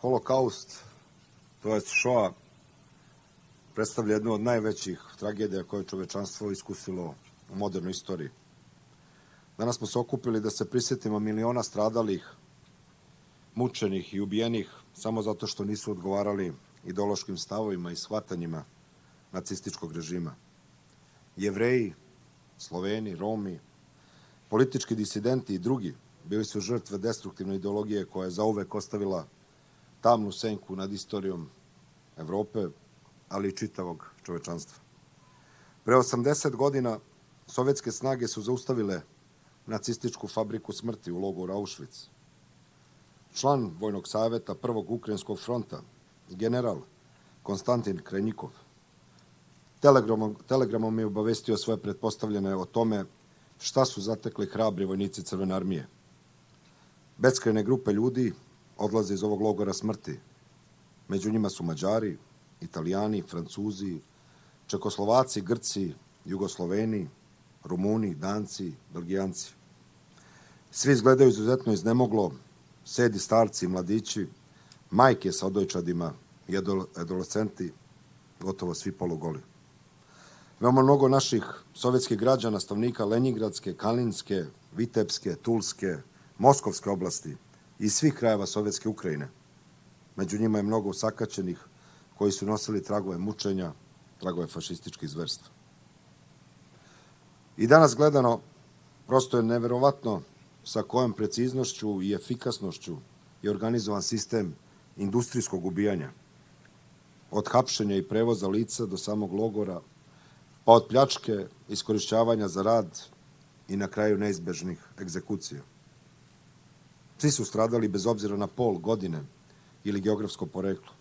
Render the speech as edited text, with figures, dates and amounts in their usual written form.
Holokaust, to je Šoa, predstavlja jednu od najvećih tragedija koje je čovečanstvo iskusilo u modernoj istoriji. Danas smo se okupili da se prisjetimo miliona stradalih, mučenih i ubijenih samo zato što nisu odgovarali ideološkim stavovima i shvatanjima nacističkog režima. Jevreji, Sloveni, Romi, politički disidenti i drugi bili su žrtve destruktivne ideologije koja je zauvek ostavila tamnu senku nad istorijom Evrope, ali i čitavog čovečanstva. Pre 80 godina sovjetske snage su zaustavile nacističku fabriku smrti u logoru Auschwitz. Član Vojnog saveta Prvog Ukrajinskog fronta, general Konstantin Krajnikov, telegramom je obavestio svoje pretpostavljene o tome šta su zatekli hrabri vojnici Crvene armije. Beskrajne grupe ljudi odlaze iz ovog logora smrti. Među njima su Mađari, Italijani, Francuzi, Čekoslovaci, Grci, Jugosloveni, Rumuni, Danci, Belgijanci. Svi izgledaju izuzetno iznemoglo, sedi starci i mladići, majke sa odojčadima i adolescenti, gotovo svi polugoli. Veoma mnogo naših sovjetskih građana, stanovnika Lenjingradske, Kalinske, Vitebske, Tulske, Moskovske oblasti i iz svih krajeva sovjetske Ukrajine. Među njima je mnogo usakaćenih koji su nosili tragove mučenja, tragove fašističkih zverstva. I danas gledano, prosto je neverovatno sa kojom preciznošću i efikasnošću je organizovan sistem industrijskog ubijanja. Od hapšenja i prevoza lica do samog logora, pa od pljačke, iskorišćavanja za rad i na kraju neizbežnih egzekucija. Svi su stradali bez obzira na pol, godine ili geografsko poreklo.